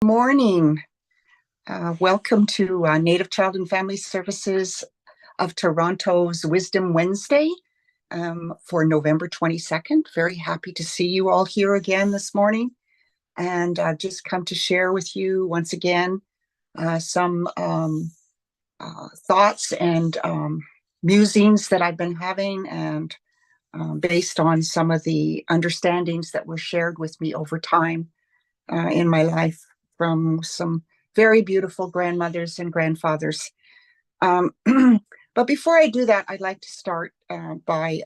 morning. Welcome to Native Child and Family Services of Toronto's Wisdom Wednesday for November 22nd. Very happy to see you all here again this morning. And just come to share with you once again some thoughts and musings that I've been having, and based on some of the understandings that were shared with me over time in my life from some very beautiful grandmothers and grandfathers. But before I do that, I'd like to start by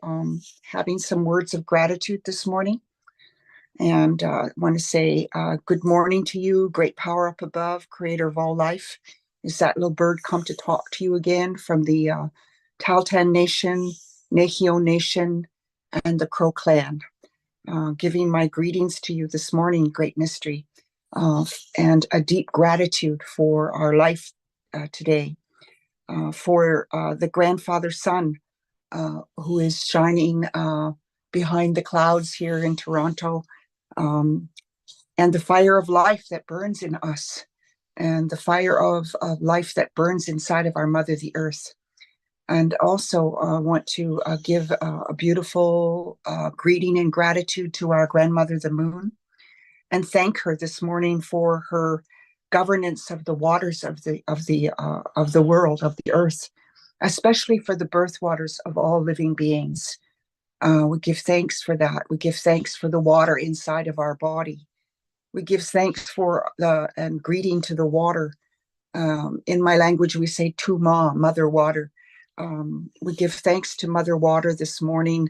having some words of gratitude this morning. And I want to say good morning to you, great power up above, creator of all life. Is that little bird come to talk to you again from the Tahltan Nation, Nehio Nation, and the Crow Clan. Giving my greetings to you this morning, great mystery, and a deep gratitude for our life today, for the grandfather sun who is shining behind the clouds here in Toronto, and the fire of life that burns in us, and the fire of life that burns inside of our mother, the earth. And also want to give a beautiful greeting and gratitude to our grandmother, the moon, and thank her this morning for her governance of the waters of the world, of the earth, especially for the birth waters of all living beings. We give thanks for that. We give thanks for the water inside of our body. We give thanks for and greeting to the water. In my language, we say Tuma, Mother Water. We give thanks to Mother Water this morning,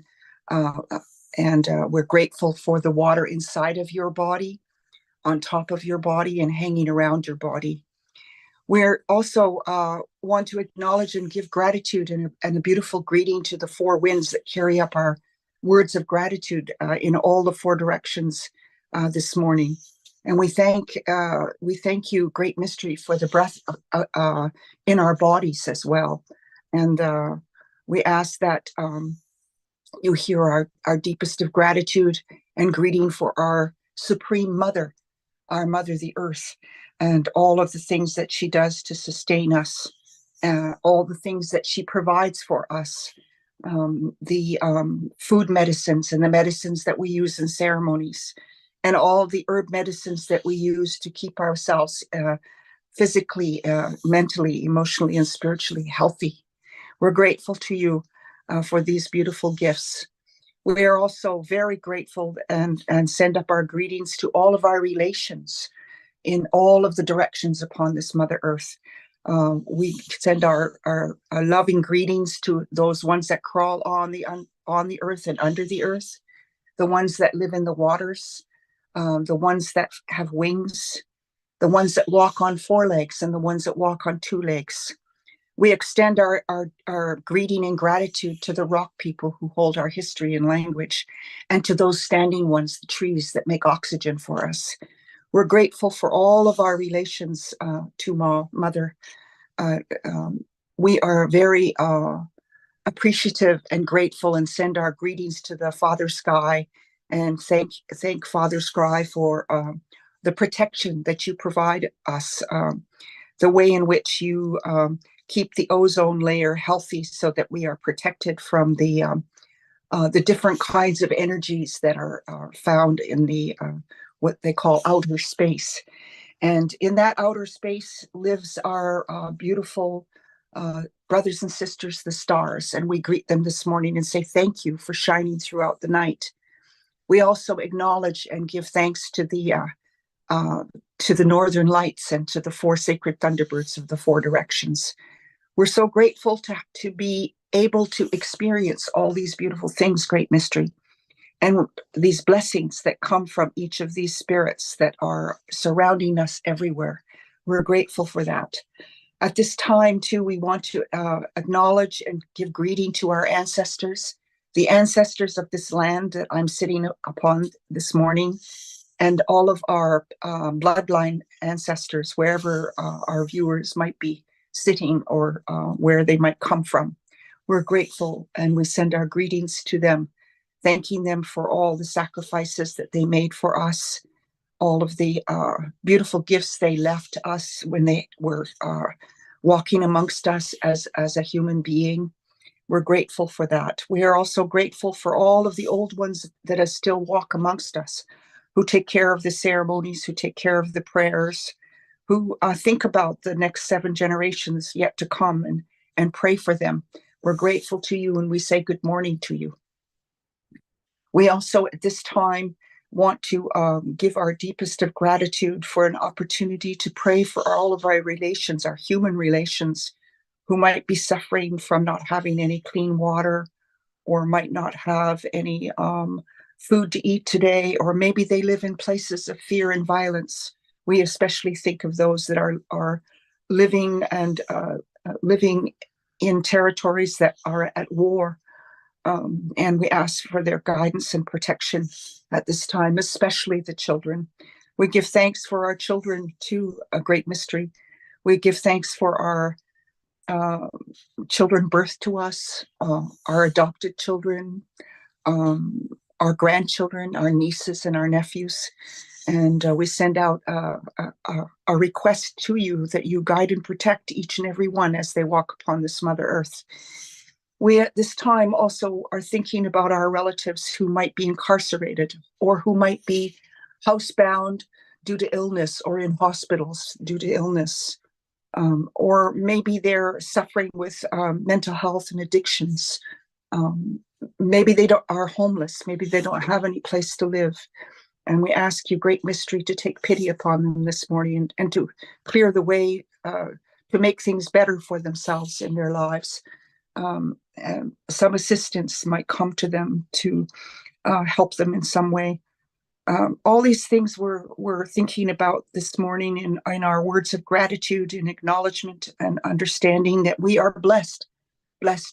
and we're grateful for the water inside of your body, on top of your body, and hanging around your body. We're also want to acknowledge and give gratitude and a beautiful greeting to the four winds that carry up our words of gratitude in all the four directions this morning. And we thank you, Great Mystery, for the breath in our bodies as well. And we ask that you hear our deepest of gratitude and greeting for our Supreme Mother, our Mother, the Earth, and all of the things that she does to sustain us, all the things that she provides for us, the food medicines and the medicines that we use in ceremonies, and all the herb medicines that we use to keep ourselves physically, mentally, emotionally, and spiritually healthy. We're grateful to you for these beautiful gifts. We are also very grateful and send up our greetings to all of our relations in all of the directions upon this Mother Earth. We send our loving greetings to those ones that crawl on the earth and under the earth, the ones that live in the waters, the ones that have wings, the ones that walk on four legs, and the ones that walk on two legs. We extend our greeting and gratitude to the rock people who hold our history and language, and to those standing ones, the trees that make oxygen for us. We're grateful for all of our relations to Mother. We are very appreciative and grateful, and send our greetings to the Father Sky, and thank Father Sky for the protection that you provide us, the way in which you keep the ozone layer healthy so that we are protected from the different kinds of energies that are found in the what they call outer space. And in that outer space lives our beautiful brothers and sisters, the stars, and we greet them this morning and say thank you for shining throughout the night. We also acknowledge and give thanks to the Northern Lights and to the four sacred thunderbirds of the four directions. We're so grateful to be able to experience all these beautiful things, Great Mystery, and these blessings that come from each of these spirits that are surrounding us everywhere. We're grateful for that. At this time, too, we want to acknowledge and give greeting to our ancestors, the ancestors of this land that I'm sitting upon this morning, and all of our bloodline ancestors, wherever our viewers might be sitting or where they might come from. We're grateful, and we send our greetings to them, thanking them for all the sacrifices that they made for us, all of the beautiful gifts they left us when they were walking amongst us as a human being. We're grateful for that. We are also grateful for all of the old ones that still walk amongst us, who take care of the ceremonies, who take care of the prayers, who think about the next 7 generations yet to come and pray for them. We're grateful to you, and we say good morning to you. We also at this time want to give our deepest of gratitude for an opportunity to pray for all of our relations, our human relations, who might be suffering from not having any clean water, or might not have any food to eat today, or maybe they live in places of fear and violence. We especially think of those that are living and living in territories that are at war. And we ask for their guidance and protection at this time, especially the children. We give thanks for our children to a great mystery. We give thanks for our children birthed to us, our adopted children, our grandchildren, our nieces and our nephews. And we send out a request to you that you guide and protect each and every one as they walk upon this Mother Earth. We at this time also are thinking about our relatives who might be incarcerated, or who might be housebound due to illness, or in hospitals due to illness. Or maybe they're suffering with mental health and addictions. Maybe they are homeless. Maybe they don't have any place to live. And we ask you, great mystery, to take pity upon them this morning, and to clear the way to make things better for themselves in their lives. And some assistance might come to them to help them in some way. All these things we're thinking about this morning in our words of gratitude and acknowledgement and understanding that we are blessed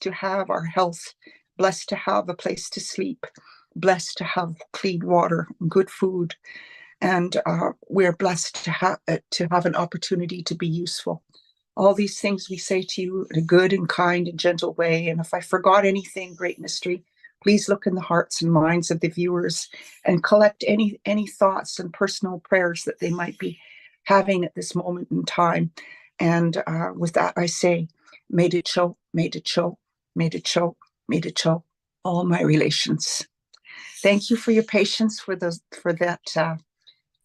to have our health, blessed to have a place to sleep, blessed to have clean water, good food, and we're blessed to have an opportunity to be useful. All these things we say to you in a good and kind and gentle way. And if I forgot anything, great mystery, please look in the hearts and minds of the viewers and collect any thoughts and personal prayers that they might be having at this moment in time. And with that, I say, made it show, made it show, made it show, made it show, all my relations. Thank you for your patience for that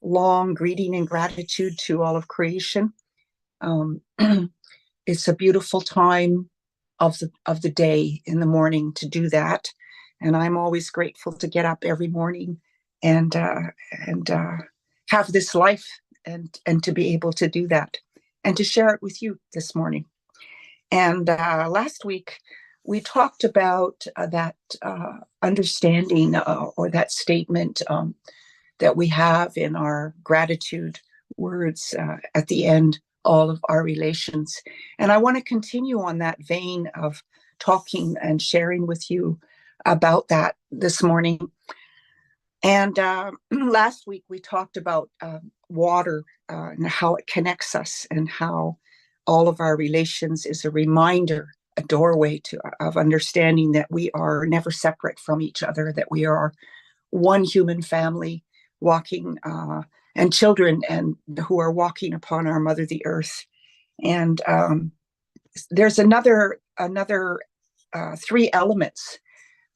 long greeting and gratitude to all of creation. It's a beautiful time of the day in the morning to do that, and I'm always grateful to get up every morning and have this life and to be able to do that and to share it with you this morning. And last week we talked about that understanding or that statement that we have in our gratitude words at the end, all of our relations. And I want to continue on that vein of talking and sharing with you about that this morning. And last week we talked about water and how it connects us, and how all of our relations is a reminder, a doorway of understanding that we are never separate from each other, that we are one human family walking and children and who are walking upon our mother, the earth. And there's another 3 elements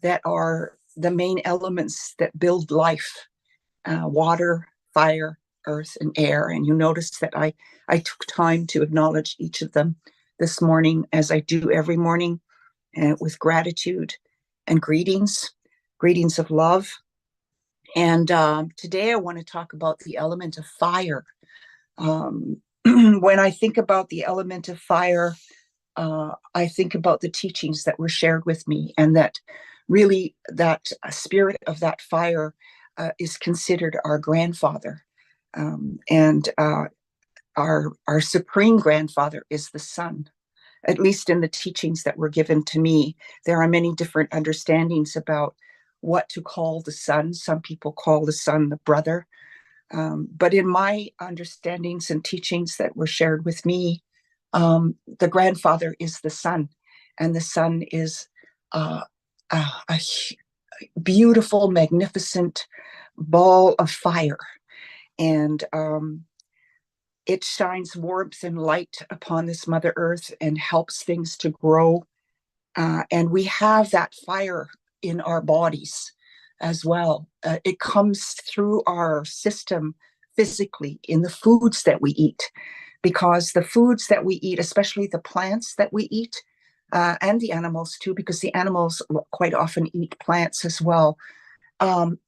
that are the main elements that build life: water, fire, earth, and air. And you notice that I took time to acknowledge each of them this morning, as I do every morning, with gratitude and greetings of love. And today I want to talk about the element of fire. When I think about the element of fire, I think about the teachings that were shared with me, and that really that spirit of that fire is considered our grandfather. And our supreme grandfather is the sun. At least in the teachings that were given to me, there are many different understandings about what to call the sun. Some people call the sun the brother. But in my understandings and teachings that were shared with me, the grandfather is the sun, and the sun is a beautiful, magnificent ball of fire. and it shines warmth and light upon this Mother Earth and helps things to grow. And we have that fire in our bodies as well. It comes through our system physically in the foods that we eat, because the foods that we eat, especially the plants that we eat, and the animals too, because the animals quite often eat plants as well. Um,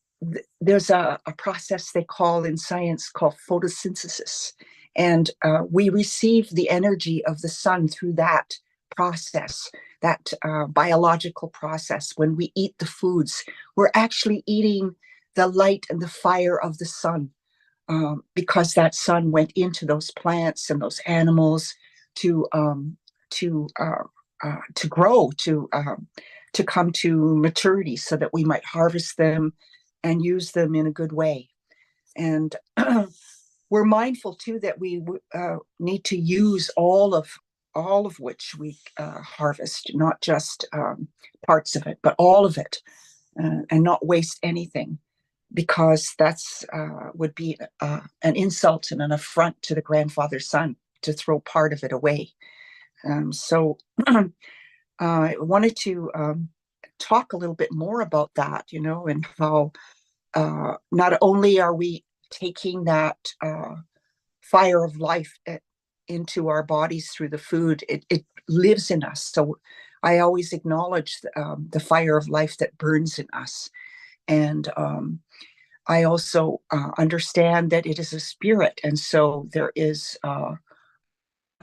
there's a process they call in science called photosynthesis, and we receive the energy of the sun through that process, that biological process. When we eat the foods, we're actually eating the light and the fire of the sun, because that sun went into those plants and those animals to to uh, to grow, to come to maturity, so that we might harvest them and use them in a good way. And we're mindful too that we need to use all of which we harvest, not just parts of it, but all of it, and not waste anything, because that's would be an insult and an affront to the grandfather son to throw part of it away. So I wanted to talk a little bit more about that, and how not only are we taking that fire of life into our bodies through the food, it lives in us. So I always acknowledge the fire of life that burns in us. And I also understand that it is a spirit. And so there is a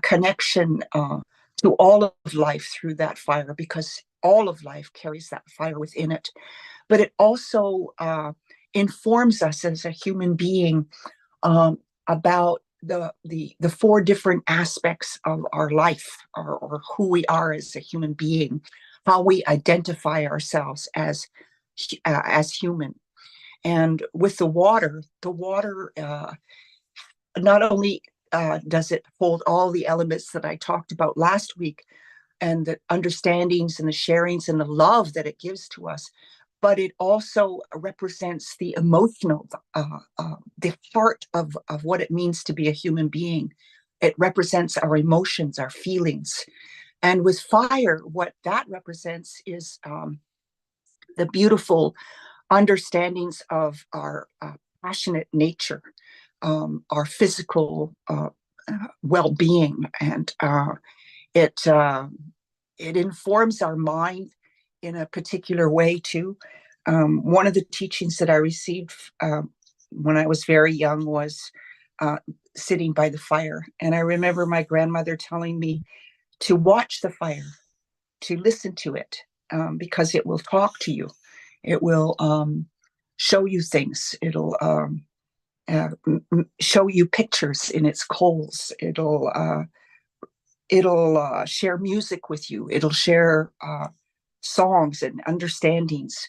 connection to all of life through that fire, because all of life carries that fire within it. But it also informs us as a human being about the four different aspects of our life, or who we are as a human being, how we identify ourselves as human. And with the water not only does it hold all the elements that I talked about last week, and the understandings and the sharings and the love that it gives to us, but it also represents the emotional, the heart of what it means to be a human being. It represents our emotions, our feelings. And with fire, what that represents is the beautiful understandings of our passionate nature, our physical well-being, and it it informs our mind in a particular way too. One of the teachings that I received when I was very young was sitting by the fire, and I remember my grandmother telling me to watch the fire, to listen to it, because it will talk to you. It will show you things. It'll show you pictures in its coals. It'll share music with you. It'll share songs and understandings,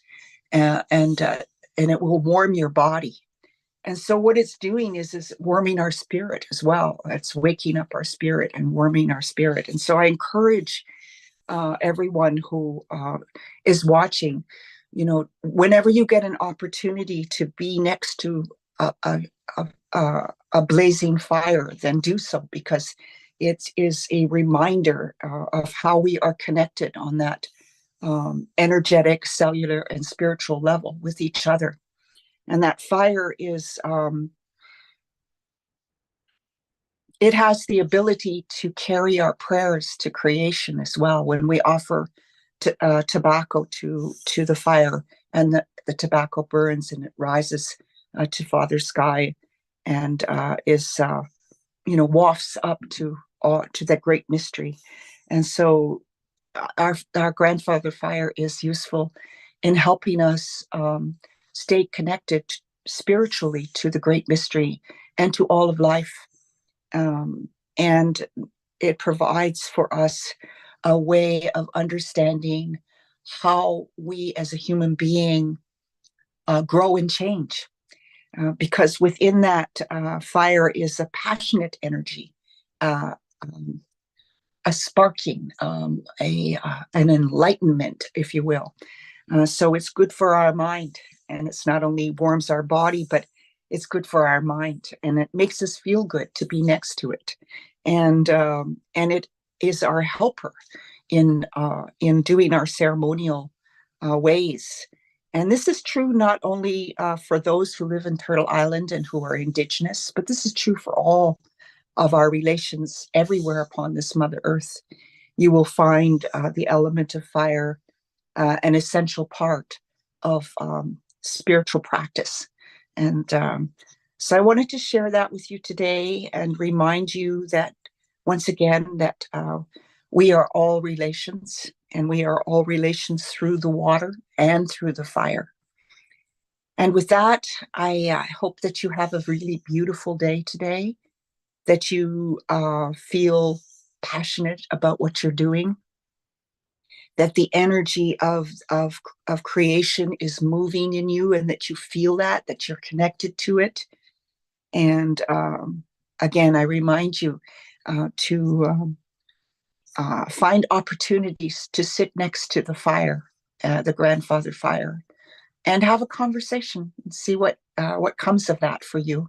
and it will warm your body. And so what it's doing is warming our spirit as well. It's waking up our spirit and warming our spirit. And so I encourage everyone who is watching, whenever you get an opportunity to be next to a, a, a blazing fire, then do so, because it is a reminder of how we are connected on that energetic, cellular, and spiritual level with each other. And that fire is, it has the ability to carry our prayers to creation as well. When we offer tobacco to the fire, and the tobacco burns and it rises to Father Sky, and is wafts up to that great mystery. And so our grandfather fire is useful in helping us stay connected spiritually to the great mystery and to all of life. And it provides for us a way of understanding how we as a human being grow and change. Because within that fire is a passionate energy, a sparking, an enlightenment, if you will. So it's good for our mind, and it's not only warms our body, but it's good for our mind, and it makes us feel good to be next to it, and it is our helper in doing our ceremonial ways. And this is true not only for those who live in Turtle Island and who are Indigenous, but this is true for all of our relations everywhere upon this Mother Earth. You will find the element of fire an essential part of spiritual practice. And so I wanted to share that with you today and remind you that, once again, that we are all relations, and we are all relations through the water and through the fire. And with that, I hope that you have a really beautiful day today, that you feel passionate about what you're doing, that the energy of creation is moving in you, and that you feel that you're connected to it. And again, I remind you to find opportunities to sit next to the fire, the grandfather fire, and have a conversation and see what comes of that for you.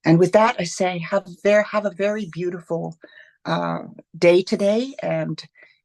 And with that, I say have a very beautiful day today, and